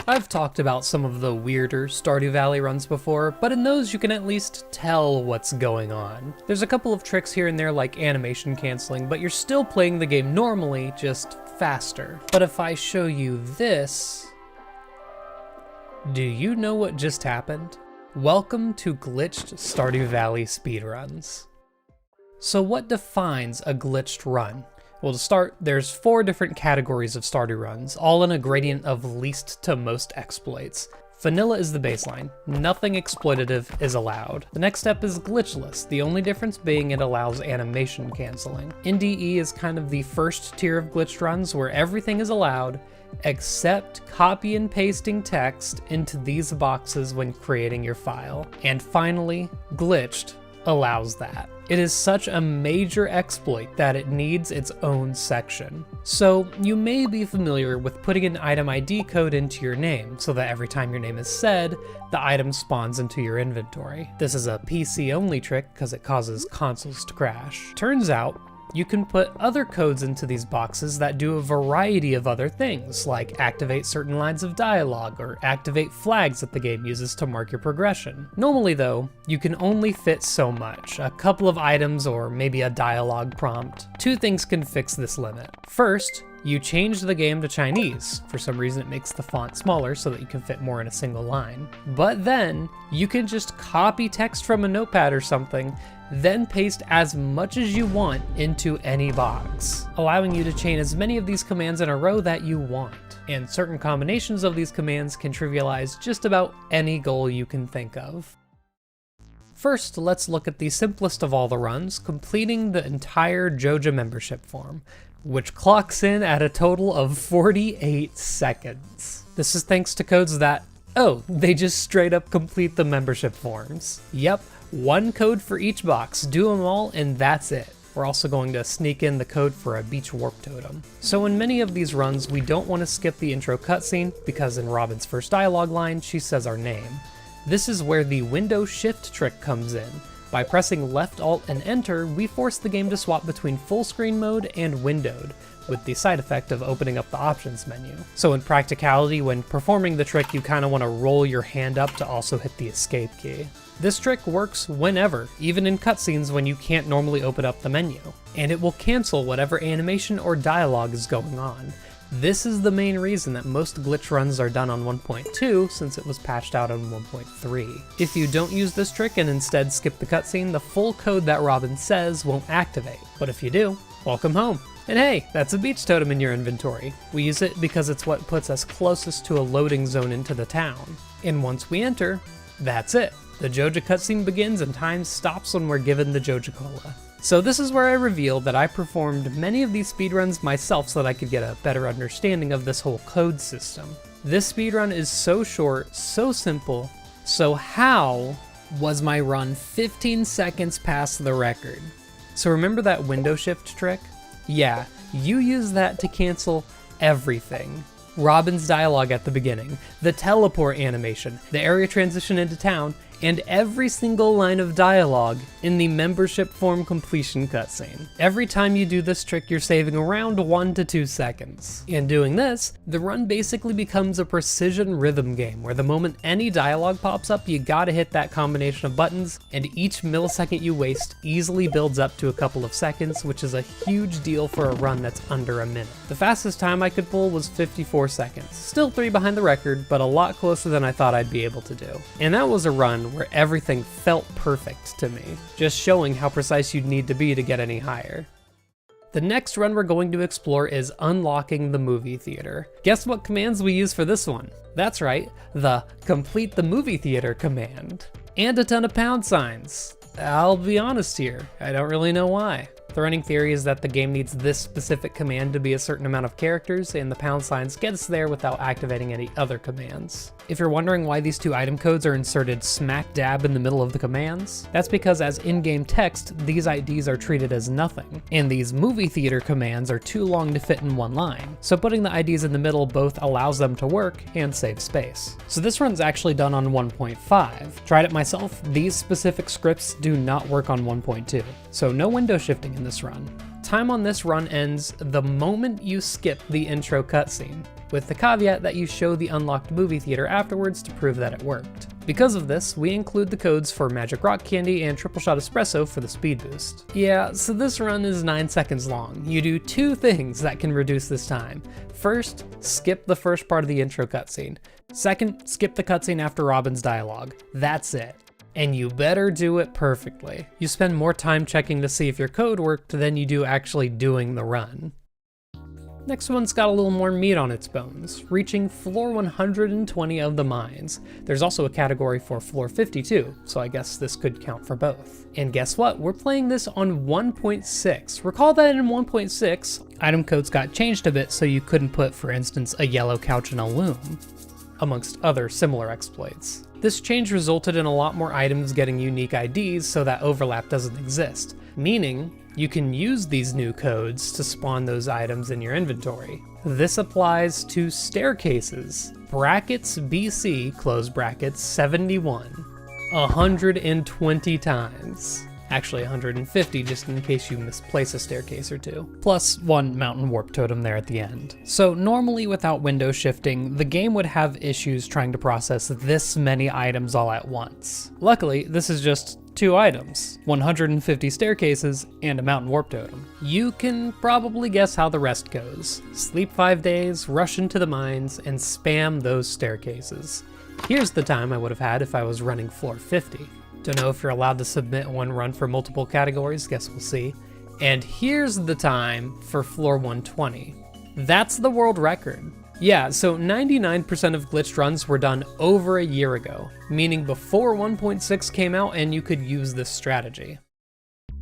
I've talked about some of the weirder Stardew Valley runs before, but in those you can at least tell what's going on. There's a couple of tricks here and there like animation canceling, but you're still playing the game normally, just faster. But if I show you this, do you know what just happened? Welcome to glitched Stardew Valley speedruns. So what defines a glitched run? Well, to start, there's 4 different categories of Stardew runs, all in a gradient of least to most exploits. Vanilla is the baseline. Nothing exploitative is allowed. The next step is glitchless, the only difference being it allows animation canceling. NDE is kind of the first tier of glitched runs where everything is allowed except copy and pasting text into these boxes when creating your file. And finally, glitched allows that. It is such a major exploit that it needs its own section. So you may be familiar with putting an item ID code into your name so that every time your name is said, the item spawns into your inventory. This is a PC only trick because it causes consoles to crash. Turns out, you can put other codes into these boxes that do a variety of other things, like activate certain lines of dialogue or activate flags that the game uses to mark your progression. Normally though, you can only fit so much, a couple of items or maybe a dialogue prompt. 2 things can fix this limit. First, you change the game to Chinese. For some reason it makes the font smaller so that you can fit more in a single line. But then, you can just copy text from a notepad or something, then paste as much as you want into any box, allowing you to chain as many of these commands in a row that you want. And certain combinations of these commands can trivialize just about any goal you can think of. First, let's look at the simplest of all the runs, completing the entire Joja membership form, which clocks in at a total of 48 seconds. This is thanks to codes that, they just straight up complete the membership forms. Yep, 1 code for each box, do them all, and that's it. We're also going to sneak in the code for a beach warp totem. So in many of these runs, we don't want to skip the intro cutscene, because in Robin's first dialogue line, she says our name. This is where the window shift trick comes in. By pressing left, alt, and enter, we force the game to swap between full screen mode and windowed, with the side effect of opening up the options menu. So in practicality, when performing the trick, you kind of want to roll your hand up to also hit the escape key. This trick works whenever, even in cutscenes when you can't normally open up the menu, and it will cancel whatever animation or dialogue is going on. This is the main reason that most glitch runs are done on 1.2 since it was patched out on 1.3. If you don't use this trick and instead skip the cutscene, the full code that Robin says won't activate. But if you do, welcome home. And hey, that's a beach totem in your inventory. We use it because it's what puts us closest to a loading zone into the town. And once we enter, that's it. The Joja cutscene begins and time stops when we're given the Joja Cola. So this is where I reveal that I performed many of these speedruns myself so that I could get a better understanding of this whole code system. This speedrun is so short, so simple, so how was my run 15 seconds past the record? So remember that window shift trick? Yeah, you use that to cancel everything. Robin's dialogue at the beginning, the teleport animation, the area transition into town, and every single line of dialogue in the membership form completion cutscene. Every time you do this trick, you're saving around 1 to 2 seconds. In doing this, the run basically becomes a precision rhythm game where the moment any dialogue pops up, you gotta hit that combination of buttons, and each millisecond you waste easily builds up to a couple of seconds, which is a huge deal for a run that's under a minute. The fastest time I could pull was 54 seconds. Still 3 behind the record, but a lot closer than I thought I'd be able to do. And that was a run where everything felt perfect to me, just showing how precise you'd need to be to get any higher. The next run we're going to explore is unlocking the movie theater. Guess what commands we use for this one? That's right, the complete the movie theater command. And a ton of pound signs. I'll be honest here, I don't really know why. The running theory is that the game needs this specific command to be a certain amount of characters, and the pound signs get us there without activating any other commands. If you're wondering why these 2 item codes are inserted smack dab in the middle of the commands, that's because as in-game text, these IDs are treated as nothing, and these movie theater commands are too long to fit in one line, so putting the IDs in the middle both allows them to work and save space. So this run's actually done on 1.5. Tried it myself, these specific scripts do not work on 1.2, so no window shifting in this run. time on this run ends the moment you skip the intro cutscene, with the caveat that you show the unlocked movie theater afterwards to prove that it worked. Because of this, we include the codes for Magic Rock Candy and Triple Shot Espresso for the speed boost. Yeah, so this run is 9 seconds long. You do 2 things that can reduce this time. First, skip the first part of the intro cutscene. Second, skip the cutscene after Robin's dialogue. That's it. And you better do it perfectly. You spend more time checking to see if your code worked than you do actually doing the run. Next one's got a little more meat on its bones, reaching floor 120 of the mines. There's also a category for floor 52, so I guess this could count for both. And guess what? We're playing this on 1.6. Recall that in 1.6, item codes got changed a bit so you couldn't put, for instance, a yellow couch in a loom, amongst other similar exploits. This change resulted in a lot more items getting unique IDs so that overlap doesn't exist, meaning you can use these new codes to spawn those items in your inventory. This applies to staircases. Brackets BC, close brackets, 71. 120 times. Actually 150 just in case you misplace a staircase or 2. Plus 1 mountain warp totem there at the end. So normally without window shifting, the game would have issues trying to process this many items all at once. Luckily, this is just 2 items, 150 staircases, and a mountain warp totem. You can probably guess how the rest goes. Sleep 5 days, rush into the mines, and spam those staircases. Here's the time I would have had if I was running floor 50. Don't know if you're allowed to submit one run for multiple categories, guess we'll see. And here's the time for floor 120. That's the world record. Yeah, so 99% of glitched runs were done over a year ago, meaning before 1.6 came out and you could use this strategy.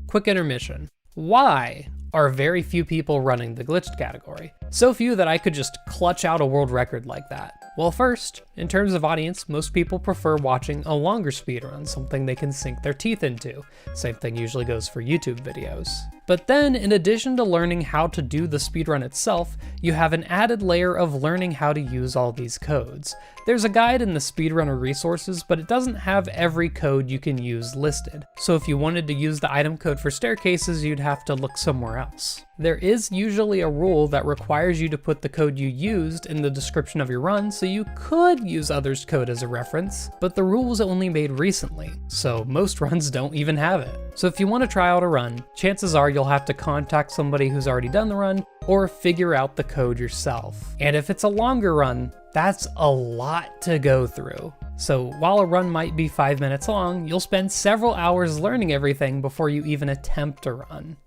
Quick intermission. Why are very few people running the glitched category? So few that I could just clutch out a world record like that. Well, first, in terms of audience, most people prefer watching a longer speedrun, something they can sink their teeth into. Same thing usually goes for YouTube videos. But then, in addition to learning how to do the speedrun itself, you have an added layer of learning how to use all these codes. There's a guide in the speedrunner resources, but it doesn't have every code you can use listed. So if you wanted to use the item code for staircases, you'd have to look somewhere else. There is usually a rule that requires you to put the code you used in the description of your run, so you could use others' code as a reference, but the rule was only made recently, so most runs don't even have it. So if you want to try out a run, chances are you'll have to contact somebody who's already done the run, or figure out the code yourself. And if it's a longer run, that's a lot to go through. So while a run might be 5 minutes long, you'll spend several hours learning everything before you even attempt a run.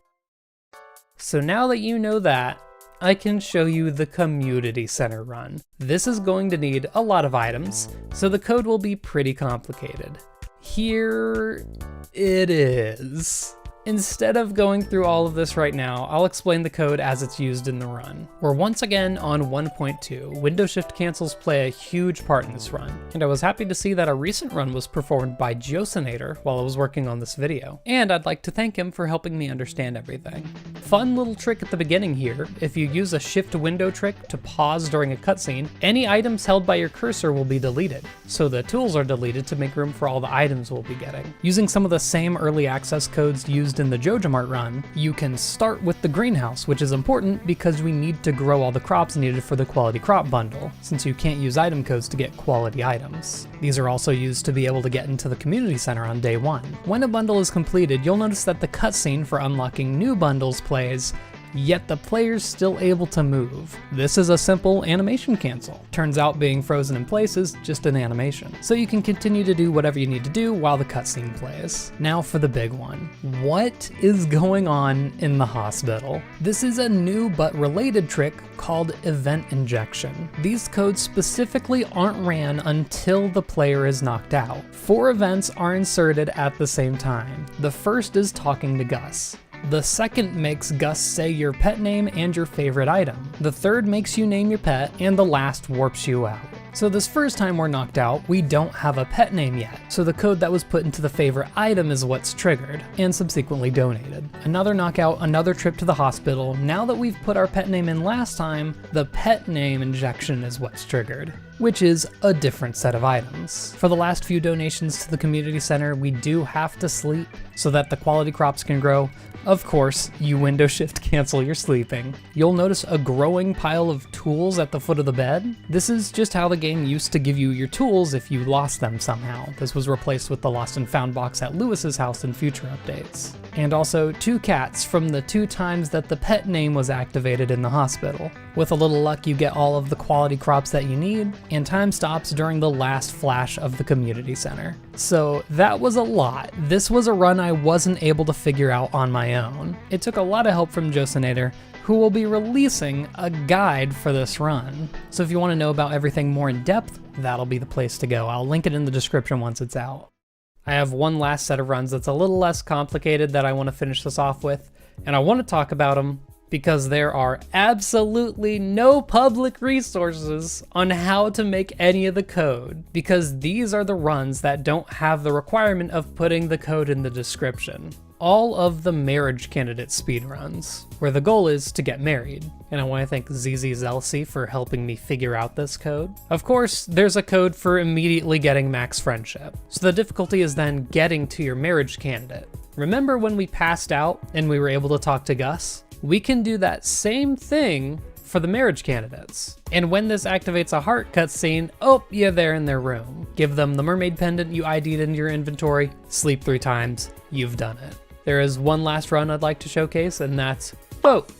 So now that you know that, I can show you the community center run. This is going to need a lot of items, so the code will be pretty complicated. Here it is. Instead of going through all of this right now, I'll explain the code as it's used in the run. We're once again on 1.2. Window shift cancels play a huge part in this run, and I was happy to see that a recent run was performed by Joja while I was working on this video, and I'd like to thank him for helping me understand everything. Fun little trick at the beginning here: if you use a shift window trick to pause during a cutscene, any items held by your cursor will be deleted, so the tools are deleted to make room for all the items we'll be getting. Using some of the same early access codes used in the Joja run, you can start with the greenhouse, which is important because we need to grow all the crops needed for the quality crop bundle, since you can't use item codes to get quality items. These are also used to be able to get into the community center on day 1. When a bundle is completed, you'll notice that the cutscene for unlocking new bundles plays, yet the player's still able to move. This is a simple animation cancel. Turns out being frozen in place is just an animation. So you can continue to do whatever you need to do while the cutscene plays. Now for the big one. What is going on in the hospital? This is a new but related trick called event injection. These codes specifically aren't ran until the player is knocked out. 4 events are inserted at the same time. The first is talking to Gus. The second makes Gus say your pet name and your favorite item. The third makes you name your pet, and the last warps you out. So this first time we're knocked out, we don't have a pet name yet, so the code that was put into the favorite item is what's triggered, and subsequently donated. Another knockout, another trip to the hospital. Now that we've put our pet name in last time, the pet name injection is what's triggered, which is a different set of items. For the last few donations to the community center, we do have to sleep so that the quality crops can grow, Of course, you window shift cancel your sleeping. You'll notice a growing pile of tools at the foot of the bed. This is just how the game used to give you your tools if you lost them somehow. This was replaced with the lost and found box at Lewis's house in future updates. And also 2 cats from the 2 times that the pet name was activated in the hospital. With a little luck, you get all of the quality crops that you need, and time stops during the last flash of the community center. So that was a lot. This was a run I wasn't able to figure out on my own. It took a lot of help from Josinator, who will be releasing a guide for this run. So if you want to know about everything more in depth, that'll be the place to go. I'll link it in the description once it's out. I have one last set of runs that's a little less complicated that I want to finish this off with, and I want to talk about them because there are absolutely no public resources on how to make any of the code, because these are the runs that don't have the requirement of putting the code in the description. All of the marriage candidate speedruns, where the goal is to get married. And I want to thank ZZ Zelsi for helping me figure out this code. Of course, there's a code for immediately getting max friendship. So the difficulty is then getting to your marriage candidate. Remember when we passed out and we were able to talk to Gus? We can do that same thing for the marriage candidates. And when this activates a heart cutscene, oh, yeah, they're in their room. Give them the mermaid pendant you ID'd into your inventory, sleep 3 times, you've done it. There is one last run I'd like to showcase, and that's boat,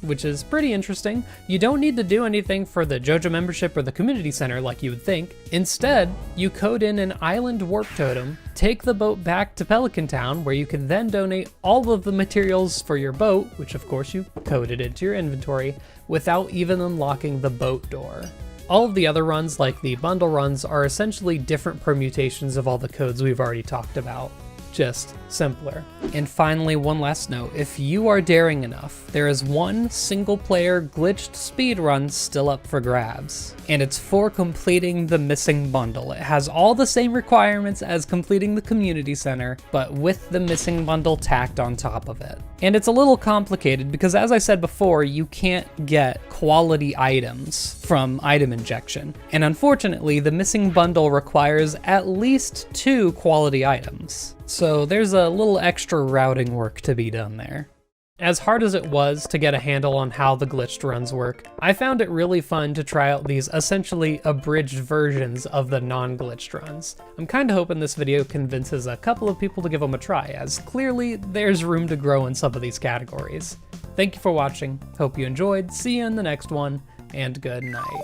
which is pretty interesting. You don't need to do anything for the Joja membership or the community center like you would think. Instead, you code in an island warp totem, take the boat back to Pelican Town, where you can then donate all of the materials for your boat, which of course you coded into your inventory, without even unlocking the boat door. All of the other runs, like the bundle runs, are essentially different permutations of all the codes we've already talked about. Just simpler. And finally, one last note. If you are daring enough, there is one single-player glitched speedrun still up for grabs. And it's for completing the missing bundle. It has all the same requirements as completing the community center, but with the missing bundle tacked on top of it. And it's a little complicated because, as I said before, you can't get quality items from item injection. And unfortunately, the missing bundle requires at least 2 quality items. So there's a little extra routing work to be done there. As hard as it was to get a handle on how the glitched runs work, I found it really fun to try out these essentially abridged versions of the non-glitched runs. I'm kinda hoping this video convinces a couple of people to give them a try, as clearly there's room to grow in some of these categories. Thank you for watching, hope you enjoyed, see you in the next one, and good night.